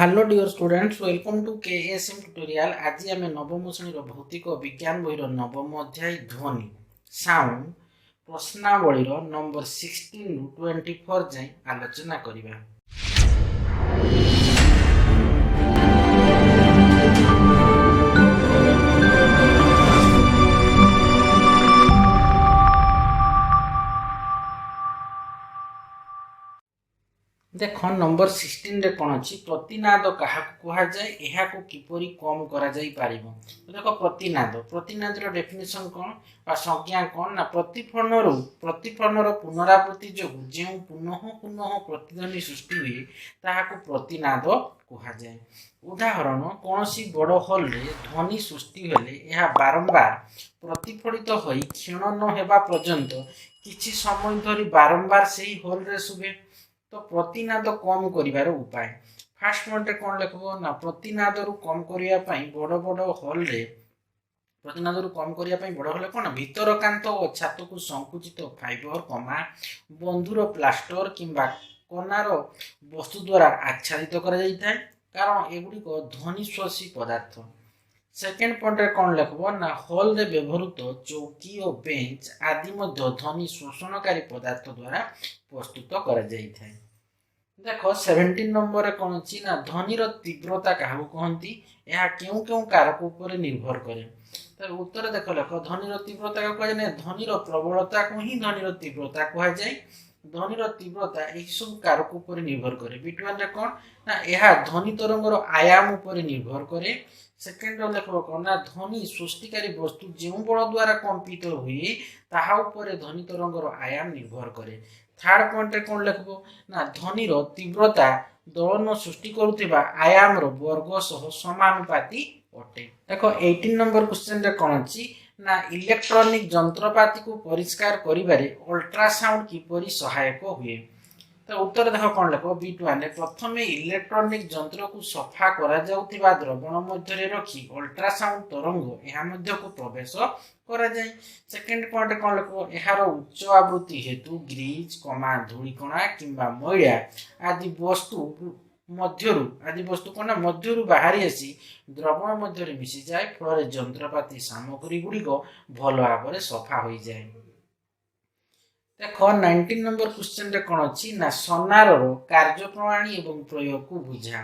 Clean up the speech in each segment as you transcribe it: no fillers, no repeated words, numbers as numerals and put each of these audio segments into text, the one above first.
Hello dear students, welcome to KSM tutorial. आज आम नवम श्रेणी भौतिक विज्ञान बही नवम अध्याय ध्वनि साउंड प्रश्नावली नंबर 16 रु 24 जाए आलोचना करिबा। देख नंबर 16 रे कौन अच्छी प्रतिनाद क्या कहुए यह किपरि कम करा जाई पारिबो। देख प्रतिनाद डेफिनेशन कौन संज्ञा कौन ना प्रतिफलन पुनरावृत्ति जो पुनः पुनः प्रतिध्वनि सृष्टि हुए ताहाको प्रतिनाद कहुए। उदाहरण कौन सी बड़ हॉल रे ध्वनि सृष्टि हेले यह बारंबार प्रतिफलित होई क्षीण न हेबा पर्यंत किछि समय धरी बारंबार से हॉल रे शुभे। तो प्रतिनाद कम करिवार उपाय फास्ट पॉइंट कौन लिखबो ना प्रतिनाद रु कम करिया पई बड़ बड़ हॉल रे प्रतिनाद रु कम करिया पई बड़ हॉल कोन भीतर कांत और छात को संकुचित फाइबर कमा बंधुर प्लास्टर किंबा कोनार वस्तु द्वारा आच्छादित करा जाई थाए कारण एगुडी को ध्वनि श्वासी पदार्थ। सेकेंड पॉइंट कौन लिखबो ना हॉल रे व्यवहृत चौकी और बेंच आदि मध्य ध्वनि शोषणकारी पदार्थ द्वारा प्रस्तुत करा जाई थाए। देखो 17 नंबर रे कौन अछि ना ध्वनिर तीव्रता काहू कहंती यह केउ केउ कारक ऊपर निर्भर करे। तो उत्तर देखो लेख ध्वनिर तीव्रता का कहै नै ध्वनिर प्रबलता को ही ध्वनिर तीव्रता कहै जाय। ध्वनिर तीव्रता एही सब कारक ऊपर निर्भर करे। बिटवान रे कौन ना यह ध्वनि तरंगर आयाम ऊपर निर्भर करे। सेकेंड लेखब कौन ना ध्वनि सृष्टिकारी वस्तु जो बल द्वारा कंपित हुए ताहा ऊपर ध्वनि तरंगर आयाम निर्भर करे। थर्ड पॉइंट रे कौन लिखबो ना ध्वनिर तीव्रता दोलन सृष्टि करुवा आयाम वर्ग सह समानुपाती अटे। देखो 18 नंबर क्वेश्चन रे कौन अछि ना इलेक्ट्रॉनिक जंत्रपाती को परिष्कार करिबारे अल्ट्रासाउंड किपरि सहायक हुए। तो उत्तर देख कौन लिख B1 प्रथमे इलेक्ट्रॉनिक जंत्र को सफा करा जाउथिबा द्रवण मध्य रे रखी अल्ट्रासाउंड तरंग एहा मध्य को प्रवेश करा जाय। सेकंड पॉइंट कौन लिख एहार उच्च आवृत्ति हेतु ग्रीज कमा धूलिकणा किंबा मैला आदि वस्तु कोना मध्यरु बाहरी आसी द्रवण मध्य रे मिसी जाय फल जंत्रपाती सामग्री गुडी को भलो भाबरे सफा होई जाय। देखो 19 नंबर क्वेश्चन रे कौन अछि ना सोनार रो कार्यप्रणाली एवं प्रयोग को बुझा।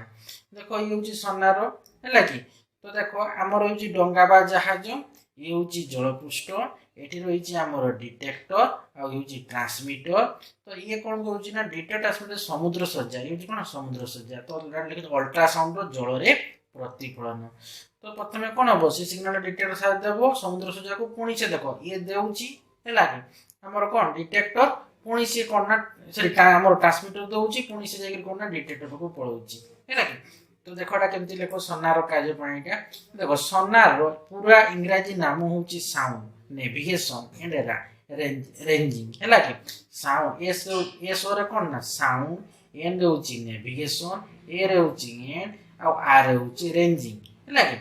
देखो ये होची सोनार हैला कि तो देखो हमर होची डंगा बा जहाज ये होची जलपृष्ठ एठी रहिची हमर डिटेक्टर आ होची ट्रांसमीटर। तो ये कौन होची ना डिटेक्टर ट्रांसमीटर समुद्र सज्जा ये होची कोन समुद्र सज्जा। तो लिखित अल्ट्रासाउंड रो जल रे प्रतिफलन। तो प्रथमे कोन हो से सिग्नल डिटेक्टर साथ देबो समुद्र सज्जा को पुणी से देखो ये देउची हैला कि हमर कोन डिटेक्टर पुणी से कोन ना सॉरी हमर ट्रांसमीटर दोउची पुणी से जाके कोन ना डिटेक्टर को पळौची हैला कि। तो देखो एटा केमति लेखो सोनार कार्य प्रणालीटा देखो सोनार रो पूरा इंग्रजी नाम होची साउंड नेविगेशन एंड रेंजिंग हैला कि। साउंड एस रे कोन ना साउंड एन होची नेविगेशन ए रे होची एंड आ आर होची रेंजिंग हैला कि।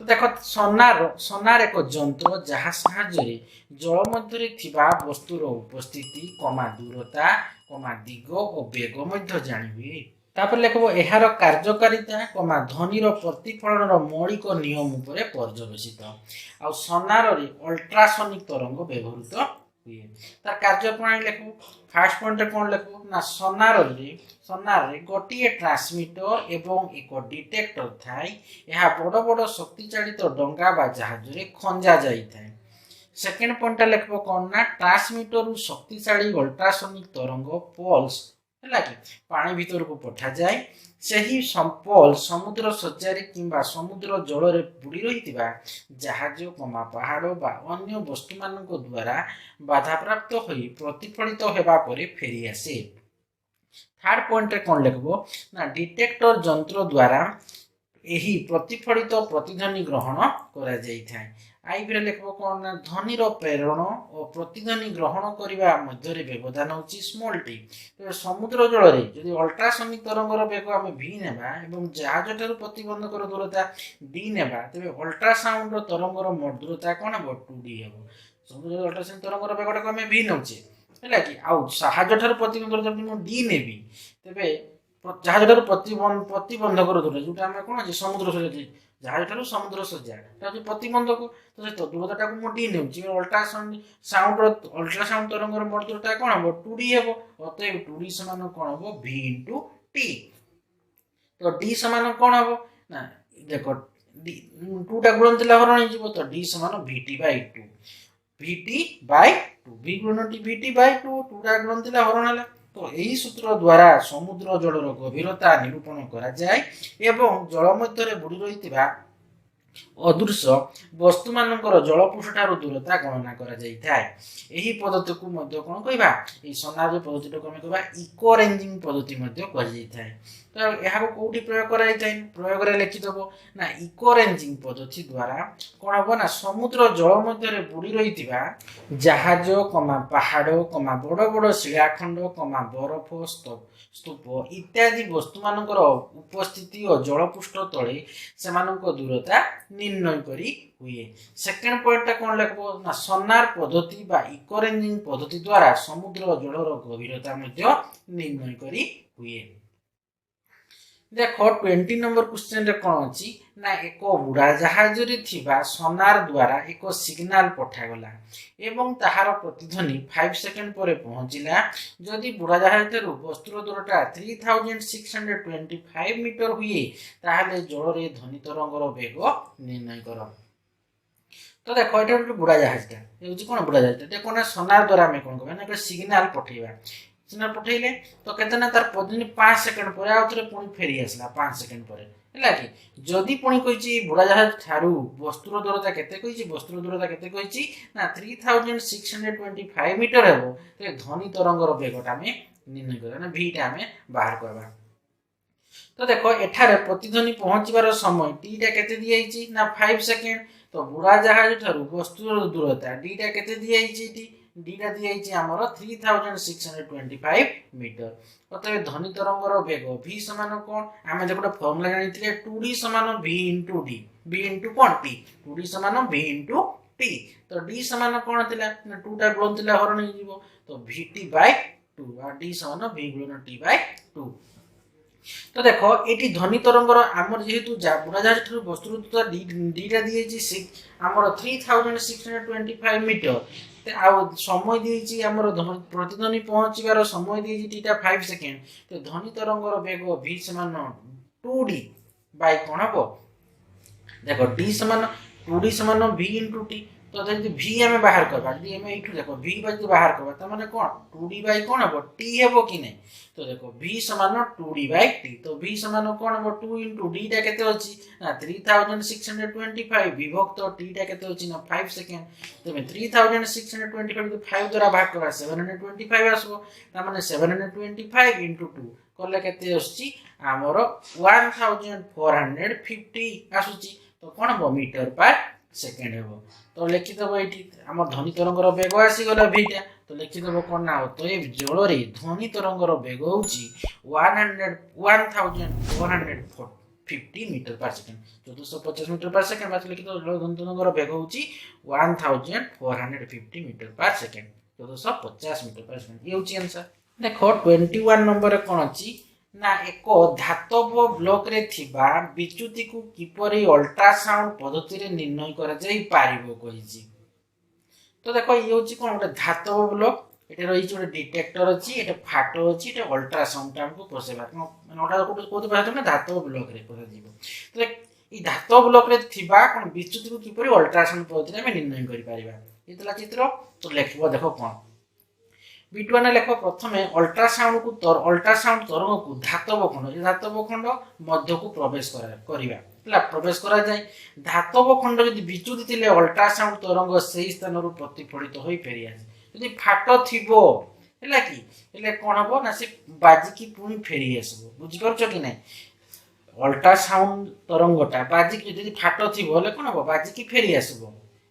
तो देखो सोनार एक जंत्र जहाँ साहाय्य जल मध्य थिबा वस्तुर उपस्थिति कमा दूरता कमा दिग और बेग मध्य जानि हुए। तापर लेखबो एहार कार्यकारिता कमा ध्वनिर प्रतिफलन मौलिक नियम उपरे पर्यवेसित आ सोनार रे अल्ट्रासोनिक तरंग व्यवहृत हुए। तार कार्यप्रणाली लेखबो फास्ट पॉइंट कौन लेखबो ना सोनार रे गोटिए ट्रांसमीटर एवं एक डिटेक्टर थाई यह बड़ बड़ शक्ति चालित डंगा बा जहाज रे खंजा जाई थाए। सेकेंड पॉइंट लेखबो कौन ना ट्रांसमीटर रु शक्तिशाली अल्ट्रासोनिक तरंग पल्स हैला कि पानी भीतर को पठा जाए सही पल्स समुद्र सज्जारे किंबा समुद्र जल रे बुड़ी रहितिबा जहाज कमा पहाड़ बा अन्य वस्तु मानक द्वारा बाधा प्राप्त होई प्रतिफलित हेबा परे फेरी आसे। थर्ड पॉइंट रे कौन लिखबो ना डिटेक्टर जंत्र द्वारा एही प्रतिफलित प्रतिध्वनि ग्रहण करा जाई थाए। आई बिरे लिखबो कौन ना ध्वनिर प्रेरण और प्रतिध्वनि ग्रहण करिवा मध्य रे व्यवधान होची स्मॉल टी। तो समुद्र जल रे यदि अल्ट्रासोनिक तरंगर बेग आमे v नेबा एवं जहाज ठारू प्रतिबंधकर दूरता d नेबा तबे अल्ट्रासाउंड रो तरंगर मधुरता कोन हो 2d हेबो। समुद्र अल्ट्रासोनिक तरंगर बेगटा आमे v नउचे हैला कि आ जहाज ठारू प्रतिबंधकर जदि मु d नेबी तबे ଜାହାଜଠାରୁ ପ୍ରତିବନ୍ଧକର ଦୂରତା ଯୋଉଟା ଆମେ କଣ ଅଛି ସମୁଦ୍ର ସଜ୍ଜା ଜାହାଜଠାରୁ ସମୁଦ୍ର ସଜ୍ଜା ଏଟା ହଉଛି ପ୍ରତିବନ୍ଧକ। ତ ସେ ଦୂରତାଟାକୁ ମୁଁ ଡି ନେଉଛି ଅଲ୍ଟ୍ରାସାଉଣ୍ଡ ତରଙ୍ଗର ମୋଟ ଦୂରତା କଣ ହବ 2d ହେବ। ଅତଏବ 2d ସମାନ କଣ ହବ v into t। ତ d ସମାନ କଣ ହବ ନା ଦେଖ 2 ଟା ଗୁଣନ ହରଣ ହେଇଯିବ ତ d ସମାନ vt by 2 vt by 2 v ଗୁଣନ t vt by 2 2 ଟା ଗୁଣନ ହରଣ ହେଲା। ତ ଏହି ସୂତ୍ର ଦ୍ୱାରା ସମୁଦ୍ର ଜଳର ଗଭୀରତା ନିରୂପଣ କରାଯାଏ ଏବଂ ଜଳ ମଧ୍ୟରେ ବୁଡ଼ି ରହିଥିବା ଅଦୃଶ୍ୟ ବସ୍ତୁମାନଙ୍କର ଜଳପୃଷ୍ଠଠାରୁ ଦୂରତା ଗଣନା କରାଯାଇଥାଏ। ଏହି ପଦ୍ଧତିକୁ ମଧ୍ୟ କଣ କହିବା ଏହି ସୋନାର ପଦ୍ଧତିଟାକୁ ଆମେ କହିବା ଇକୋ ରେଞ୍ଜିଂ ପଦ୍ଧତି ମଧ୍ୟ କୁହାଯାଇଥାଏ। ତ ଏହାକୁ କୋଉଠି ପ୍ରୟୋଗ କରାଯାଇଥାଏ ପ୍ରୟୋଗରେ ଲେଖିଦେବ ନା ଇକୋ ରେଞ୍ଜିଂ ପଦ୍ଧତି ଦ୍ୱାରା କଣ ହବ ନା ସମୁଦ୍ର ଜଳ ମଧ୍ୟରେ ବୁଡ଼ି ରହିଥିବା ଜାହାଜ ପାହାଡ଼ ବଡ଼ ବଡ଼ ଶିଳାଖଣ୍ଡ ବରଫ ସ୍ତୂପ ଇତ୍ୟାଦି ବସ୍ତୁମାନଙ୍କର ଉପସ୍ଥିତି ଓ ଜଳପୃଷ୍ଠ ତଳେ ସେମାନଙ୍କ ଦୂରତା ନିର୍ଣ୍ଣୟ କରି ହୁଏ। ସେକେଣ୍ଡ ପଏଣ୍ଟଟା କଣ ଲେଖବ ନା ସୋନାର ପଦ୍ଧତି ବା ଇକୋ ରେଞ୍ଜିଂ ପଦ୍ଧତି ଦ୍ୱାରା ସମୁଦ୍ର ଜଳର ଗଭୀରତା ମଧ୍ୟ ନିର୍ଣ୍ଣୟ କରି ହୁଏ। ଦେଖ 20 ନମ୍ବର କ୍ୱେଶ୍ଚନ ରେ କଣ ଅଛି ନା ଏକ ବୁଡ଼ାଜାହାଜରେ ଥିବା ସୋନାର ଦ୍ୱାରା ଏକ ସିଗ୍ନାଲ ପଠାଗଲା ଏବଂ ତାହାର ପ୍ରତିଧ୍ୱନି 5 ସେକେଣ୍ଡ ପରେ ପହଞ୍ଚିଲା। ଯଦି ବୁଡ଼ାଜାହାଜଠାରୁ ବସ୍ତୁର ଦୂରତା 3625 ମିଟର ହୁଏ ତାହେଲେ ଜଳରେ ଧ୍ୱନି ତରଙ୍ଗର ବେଗ ନିର୍ଣ୍ଣୟ କର। ତ ଦେଖ ଏଟା ଗୋଟେ ବୁଡ଼ାଜାହାଜଟା ହେଉଛି କଣ ବୁଡ଼ାଜାହାଜଟା ଏଟା କଣ ସୋନାର ଦ୍ୱାରା ଆମେ କଣ କରିବା ନା ଗୋଟେ ସିଗ୍ନାଲ ପଠେଇବା। ସିଗ୍ନାଲ ପଠେଇଲେ ତ କେତେ ନା ତାର ପ୍ରତିଦିନ 5 ସେକେଣ୍ଡ ପରେ ଆଉ ଥରେ ପୁଣି ଫେରି ଆସିଲା 5 ସେକେଣ୍ଡ ପରେ ହେଲା କି। ଯଦି ପୁଣି କହିଛି ବୁଡ଼ାଜାହାଜ ଠାରୁ ବସ୍ତୁର ଦୂରତା କେତେ କହିଛି ନା 3625 ମିଟର ହେବ ତେବେ ଧ୍ୱନି ତରଙ୍ଗର ବେଗଟା ଆମେ ନିର୍ଣ୍ଣୟ କରିବା ନା ଭିଟା ଆମେ ବାହାର କରିବା। ତ ଦେଖ ଏଠାରେ ପ୍ରତିଧ୍ୱନି ପହଞ୍ଚିବାର ସମୟ ଟି ଟା କେତେ ଦିଆଯାଇଛି ନା 5 ସେକେଣ୍ଡ। ତ ବୁଡ଼ାଜାହାଜ ଠାରୁ ବସ୍ତୁର ଦୂରତା ଡି ଟା କେତେ ଦିଆଯାଇଛି ଡି ଟା ଦିଆଯାଇଛି ଆମର 3625 ମିଟର। ଅତଏବ ଧ୍ୱନି ତରଙ୍ଗର ବେଗ v ସମାନ କଣ ଆମେ ଦେଖ ଗୋଟେ ଫର୍ମୁଲା ଜାଣିଥିଲେ 2d ସମାନ v into d v into କଣ t 2d ସମାନ v into t। ତ d ସମାନ କଣ ଥିଲା ନା 2 ଟା ଗୁଣନ ଥିଲା ହରଣ ହେଇଯିବ ତ vt by 2 ଆଉ d ସମାନ v ଗୁଣନ t by 2। ତ ଦେଖ ଏଠି ଧ୍ୱନି ତରଙ୍ଗର ଆମର ଯେହେତୁ ବୁଡ଼ାଜାହାଜ ଠାରୁ ବସ୍ତୁର ଦୂରତା d ଟା ଦିଆଯାଇଛି ଆମର 3625 ମିଟର ଆଉ ସମୟ ଦେଇଛି ଆମର ପ୍ରତିଧ୍ୱନି ପହଞ୍ଚିବାର ସମୟ ଦେଇଛି ଟି ଟା 5 ସେକେଣ୍ଡ। ତ ଧ୍ୱନି ତରଙ୍ଗର ବେଗ v ସମାନ 2d ବାଇ କଣ ହବ ଦେଖ d ସମାନ 2d ସମାନ v into t। ତ ଯଦି v ଆମେ ବାହାର କରିବା ଯଦି ଆମେ ଏଇଠୁ ଦେଖ v ଯଦି ବାହାର କରିବା ତା ମାନେ କଣ 2d ବାଇ କଣ ହବ t ହେବ କି ନାହିଁ। ତ ଦେଖ v ସମାନ 2d ବାଇ t ତ v ସମାନ କଣ ହବ 2 into d ଟା କେତେ ଅଛି ନା 3625 ବିଭକ୍ତ t ଟା କେତେ ଅଛି ନା 5 ସେକେଣ୍ଡ। ତେବେ 3625 5 ଦ୍ୱାରା ଭାଗ କରିବା 725 ଆସିବ ତା ମାନେ 725 into 2 କଲେ କେତେ ଆସୁଛି ଆମର 1450 ଆସୁଛି। ତ କଣ ହବ ମିଟର पर सेकेंड हेबो। तो लिखिदेव ये आम ध्वनि तरंगर बेग आसीगला भीटा तो लिखिदेव कौन ना तो ये जल ध्वनि तरंगर बेग हूँ 1450 मीटर पर सेकेंड 1450 मीटर पर सेकेंड बात लिखिदेव जल ध्वनि तरंगर बेग हूँ 1450 मीटर पर सेकेंड 1450 मीटर पर सेकेंड ये हूँ आंसर। देखो 21 नंबर कौन अच्छी ना एक धातव ब्लॉक रे थिबा विद्युति को किपरि अल्ट्रासाउंड पद्धति रे निर्णय करा जाई पारिबो कहिछि। तो देखो ये होची कोन गोटे धातव ब्लॉक एटा रही गोटे डिटेक्टर अछि एटा फाटो अछि एटा अल्ट्रासाउंड हमको पोसेबा माने ओटा कोते पाछे ना धातव ब्लॉक रे पोसा जीवो। तो ई धातव ब्लॉक रे थिबा कोन विद्युति को किपरि अल्ट्रासाउंड पद्धति रे हम निर्णय करि पारिबा इतला चित्र। तो लेखबो देखो कोन विद्वान लेख प्रथम अल्ट्रासाउंड तरंग को धातव खंड मध्य को प्रवेश प्रवेश करा जाए। धातव खंड यदि विच्युत थिले अल्ट्रासाउंड तरंग सही स्थान रु प्रतिफलित होई फेरि आसे यदि फाट थिबो हैला कि हेले कोन हबो ना से बाजी की पुनी फेरि आसबो बुझि परछो कि नै। अल्ट्रासाउंड तरंगटा बाजी की यदि फाट थिबो हेले कोन हबो बाजी की फेरि आसबो।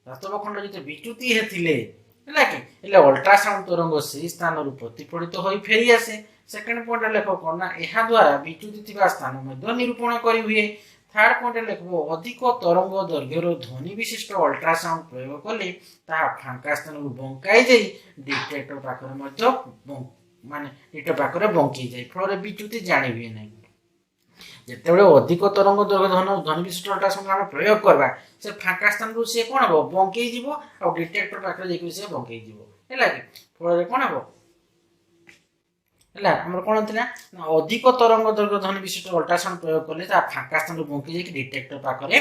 धातव खंड यदि विच्युत हेथिले अल्ट्रासाउंड तरंग से स्थान रु प्रतिफलित होई फेरि आसे। सेकंड पॉइंट लेखो कोन ना एहा द्वारा विच्युत थिबा स्थान मध्ये निरूपण करि हुए। थर्ड पॉइंट लेखबो अधिक तरंग दैर्घ्यर ध्वनि विशिष्ट अल्ट्रासाउंड प्रयोग कले ता फांका स्थान रु बंकाई जाई डिटेक्टर पाखरे मध्ये माने डिटेक्टर पाखरे बंकी जाए फल विच्युति जानी हुए ना जिते अधिक तरंग दैर्घ्य ध्वनि विशिष्ट अल्ट्रासाउंड आम प्रयोग करवा से फाँका स्थान रू सी कौन हम बंकई जीव आ डिटेक्टर पाखे जाकि सी बंकई जीव है फल कौन हम आमर कौन थी अधिक तरंग दैर्घ्य ध्वनि विशिष्ट अल्ट्रासाउंड प्रयोग कले फाँका स्थान बंकी जाकि डिटेक्टर पाखे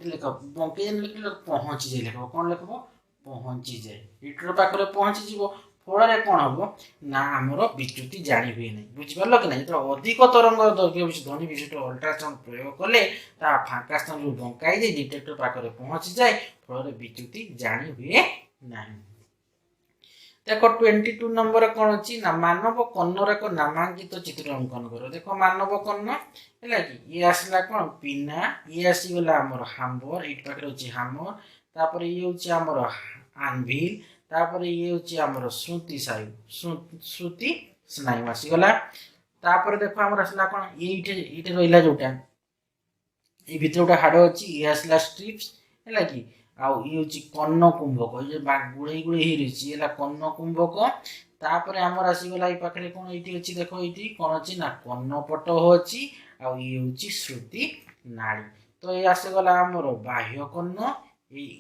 लिख बंकई लिख पहुँची जाए लिख कौन लिख पहुँची जाए डिटेक्टर पाखे पहुँची जीव फल कौन हम ना आमर विच्युति जानी हुए ना बुझिपार कि ना जो अधिक तरंग दैर्घ्य ध्वनि विशिष्ट अल्ट्रासाउंड प्रयोग कले फाँका स्थान बंकाई जाए डिटेक्टर पाखे पहुँची जाए फल विच्युति जानी हुए ना देख 22 नंबर कौन अच्छी ना मानव कन्नर एक नामांकित चित्र अंकन कर देख मानव कन्न है कि ये आसला कौन पिना ये आसीगला आमर हाम्बर ये पाखे अच्छी हामर तापर ये हूँ आमर आनभिल तापर ये हूँ आमर श्रुति सायु श्रुति स्नायु आसीगला तापर देख आमर आसला कौन ये रहा जोटा ये भितर गोटे हाड़ अच्छी ये आसला स्ट्रिप्स है कि आउ ये हूँ कन्न कुंभक ये गुड़े गुड़े रही है कन्न कुंभक तापर आमर आसीगला ये पाखे कौन ये अच्छी देख ये कौन अच्छी ना कन्न पट अच्छी आउ ये हूँ श्रुति नाड़ी तो ये आसीगला आमर बाह्य कन्न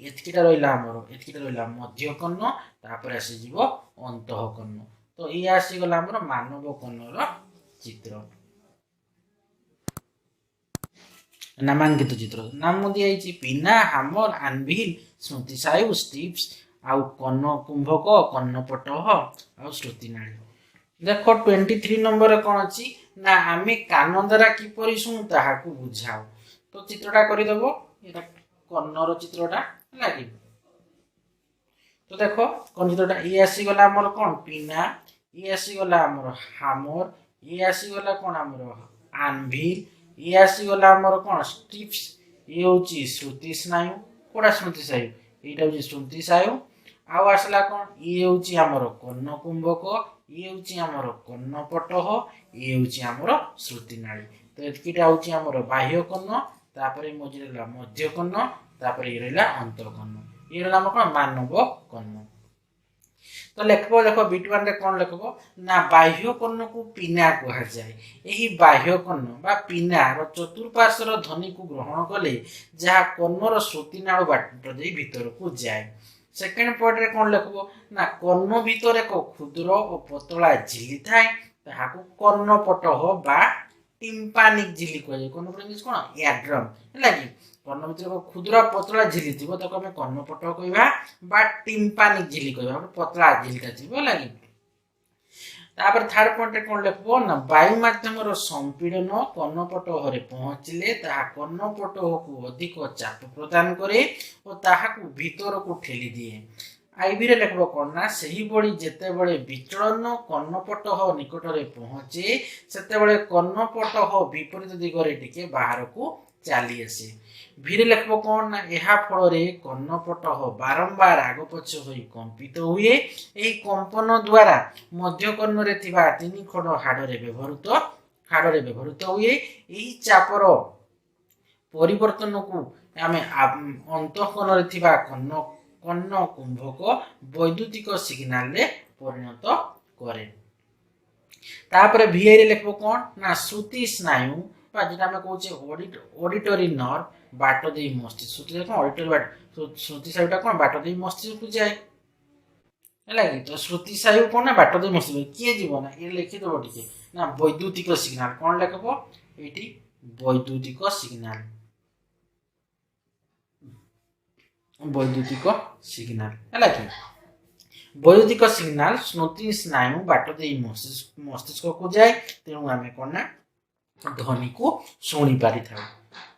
एतकीटा रहा आमर एतकीटा रहा मध्य कन्न तापर आसीज अंतः कन्न तो ये आसीगला आमर मानव कन्नर चित्र नामांकित चित्र नाम दिखाई पिना हामर आनभिल श्रुति सायु स्ट्रिप्स आउ कन्न कुंभक कन्नपट आउ श्रुति नाड़ी देख 23 नंबर कौन अच्छी ना आम कान द्वारा किपर शुणु ताकू बुझाओ तो चित्रटा करदेव ये कन्नर चित्रटा है तो देख कौन चित्रटा ये आसीगला आमर कौन पिना ये आसीगला आमर हामर ये आसीगला कौन आमर आनभिल ये आसीगला आमर कौन स्ट्रिप्स ये हूँ श्रुति स्नायु कौटा श्रुति सायु यहाँ हूँ श्रुति सायु आउ आसला कौन ये हूँ आमर कन्न कुंभक ये हूँ आमर कन्नपट ये हूँ आमर श्रुति नाड़ी तो एतकीटा हूँ आमर बाह्य कन्न तापर मझे रहा मध्य कन्न तापर ये रहा अंत कन्न ये रहा आम कौन मानव कन्न तो लिखब देख बिट 1 रे कौन लिखब ना बाह्य कन्न को पिना कह जाए यही बाह्य कन्न बा पिनार चतुर्पार्श्वर ध्वनि को ग्रहण कले जहाँ कन्नर श्रुति नाड़ बाट दे भीतर को जाए सेकेंड पॉइंट रे कौन लिखब ना कन्न भीतर एक क्षुद्र और पतला झिली थाए ताहाकू कर्णपट बा टिम्पानिक झिली कह जाए कर्णपट कौन एड्रम है कि कर्ण भीतर क्षुद्र पतला झिली थी ताको आम कर्णपट कह टिम्पानिक झिली कह पतला झिलीटा थी लगे तापर थर्ड पॉइंट कौन लिखब ना वायु माध्यम संपीड़न कर्णपट हरे पहुँचले कर्णपट को अधिक चाप प्रदान करे और ताहाकू भीतर को ठेली दिए आईबी रे लिखब कौन ना सही बड़ी जेते बड़े विचलन कर्णपट निकट में पहुँचे सेते कर्णपट विपरीत दिगरे टिके बाहर को चली आसे भीरे लिखब कौन ना यह फल कर्णपट बारंबार आग पछ हो कंपित हुए यही कंपन द्वारा मध्य कर्ण तीन खंड हाड़े व्यवहृत हुए यही चापर परिवर्तन को आम अंतःकर्ण कर्ण कुंभक वैद्युतिक सिग्नाल रे परिणत करे तापर भिआई लिखब कौन ना श्रुति स्नायु जो आम कहे ऑडिटरी नर्व बाट दे मस्तिष्क श्रुति कौन ऑडिटरी बाट श्रुति सायुटा कौन बाट दे मस्तिष्क को जाए है तो श्रुति सायु कौन ना बाट दे मस्तिष्क किए जीव ना ये लिखिदेव टे ना वैद्युतिक सिग्नाल कौन लिखब ये वैद्युतिक सिग्नाल है कि वैद्युतिक सिग्नाल स्मृति स्नायु बाट दे मस्तिष्क को जाए तेणु आम कौन ना ध्वनि को शुणी पारि था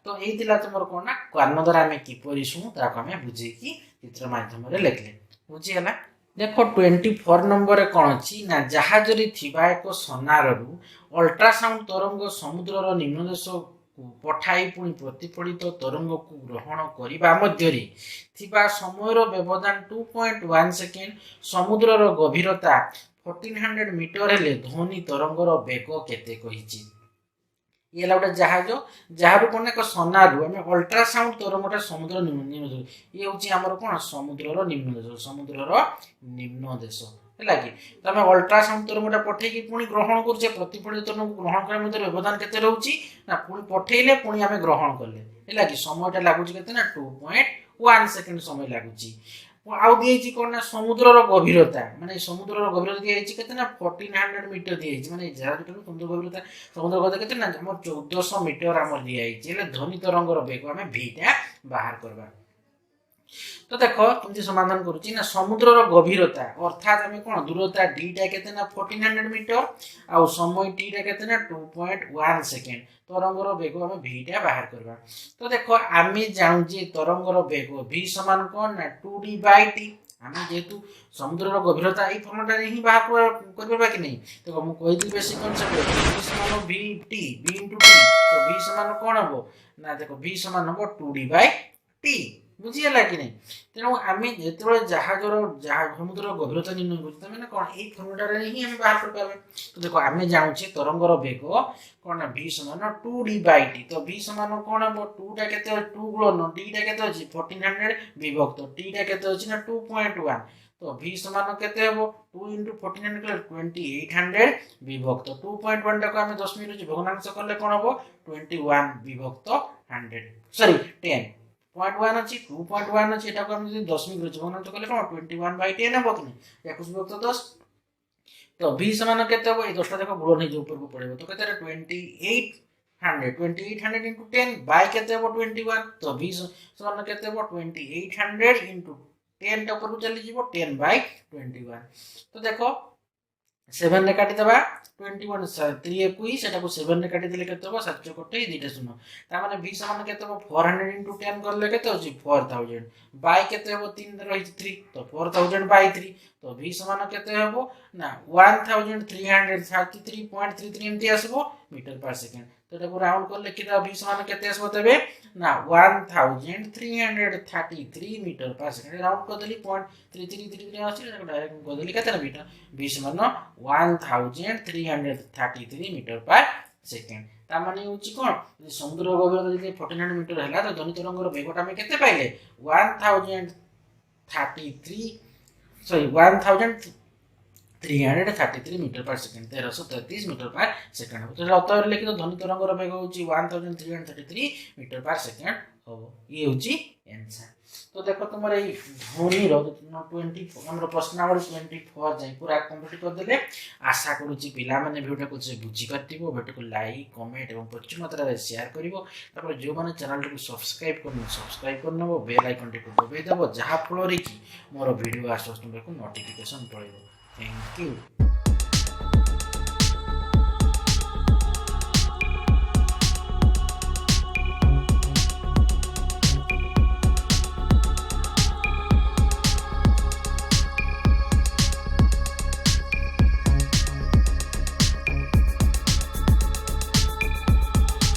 तो यही तुम कौन ना कान द्वारा आम किपर शुणु ताको आम बुझेकी चित्र मध्यम लिखले बुझीगला देख 24 नंबर कौन अच्छी ना जहाज एक सोनार अल्ट्रासाउंड तरंग समुद्र निम्न देश पठाई पुणी प्रतिफलित तरंग को ग्रहण करने समय व्यवधान 2.1 सेकेंड समुद्र गभीरता 1400 मीटर हेले ध्वनि तरंगर बेग केते कहिछि ये गोटे जहाज जहाँ कौन एक सोनारू आम अल्ट्रासाउंड तरंगटा समुद्र निम्न देश ये हूँ आमर कौन समुद्र निम्न देश है कि तो आम अल्ट्रासाउंड तरंगटा पठेकी पुणी ग्रहण करुचे प्रतिफलित तरंग ग्रहण करने मध्य व्यवधान केते रहउची ना पुणी पठेले पुणी आम ग्रहण कले है कि समयटा लागुची केते ना 2.1 सेकेंड समय लागुची आउ दिए कौन ना समुद्र गभीरता माने समुद्र गभीरता दिए केते ना 1400 मीटर दिए माने जहाँ समुद्र गभीरता समुद्र गभीरता केते ना हमर 1400 मीटर हमर दिए ध्वनि तरंगर बेग आम भीटा बाहर करबा तो देखो केमती समाधान करुच्ची ना समुद्र गभीरता अर्थात आम कौन दूरता डीटा केते ना 1400 मीटर आउ समय टीटा केते ना 2.1 सेकेंड तरंगर बेग आम भीटा बाहर करबा तो देखो आम जानूचे तरंगर बेग v समान कौन ना 2d/t आम जेहेतु समुद्र गभीरता यही फर्मुला ही बाहर करबा कि नहीं देखो मु कहि बेसिक कांसेप्ट v समान vt v * t तो v समान कौन हबो ना देखो v समान हबो 2d/t बुझीगला कि नहीं तेणु आम जो जहाजर समुद्र गभीरता निर्णय कर कौन यही फर्मुला ही आम बाहर कर पारे तो देखो आम जानूचे तरंगर बेग कौन ना v समान 2d/t तो v समान कौन हम 2टा केते 2 गुणन dटा केते अछि 1400 विभक्त tटा केते अछि ना 2.1 तो v समान केते हबो 2 * 1400 2800 विभक्त 2.1 टाको आम 10 मिनिट भग्नांश करले कोन हबो 21 विभक्त 100 सॉरी 10 0.1 अच्छी 2.1 अच्छी एटा को हम यदि 10 मिनिट भग्नांश करले कोन 21/10 हबो कि नहीं 21 विभक्त 10 तो v समान केते हबो ए 10 टा देखो गुणन हे ऊपर को पड़ेबो तो केते 2800 into 10 बाय केते हबो 21 तो v समान केते हबो 2800 into 10 टा ऊपर को चली जीवो 10/21 तो देखो 7 रे काटी दबा 21 3 21 सेटा को 7 रे काटी देले केते हबो 7 कोटे दीटा शून्य ता माने v समान केते हबो 400 into 10 करले केते होची 4000 बाय केते हबो 3 रही 3 तो 4000 by 3 तो v समान केते हबो ना 1333.33 एमती आसबो मीटर पर सेकंड तो एटा को राउंड करले कि v समान केते आसबो तबे ना 1333 मीटर पर सेकंड राउंड कर देली 0.3333 आसी एटा डायरेक्ट कर देली केते ना मीटर v समान 1333 मीटर पर सेकंड ता माने होची कोन समुद्र गभीरता जदि 1400 मीटर हैला तो ध्वनि तरंगर बेगटा में केते पाइले 1333 मीटर पर सेकंड 1333 मीटर पर सेकंड तो उत्तर लिखि तो ध्वनि तरंगर बेग होची 1333 मीटर पर सेकंड हो ये होची आंसर तो देखो तुमरे ई ध्वनि रो 20 हमरो प्रश्नावली 24 जाई पूरा कंप्लीट कर देले आशा करूची पिला माने वीडियो को से बुझी पातिबो वीडियो को लाइक कमेंट एवं प्रचुर मात्रा रे शेयर करिवो तापर जो माने चैनल को सब्सक्राइब करनबो बेल आइकन को दबाई देबो जहा फल रे कि मोर वीडियो आसो तुमको नोटिफिकेशन पड़ेबो थैंक यू।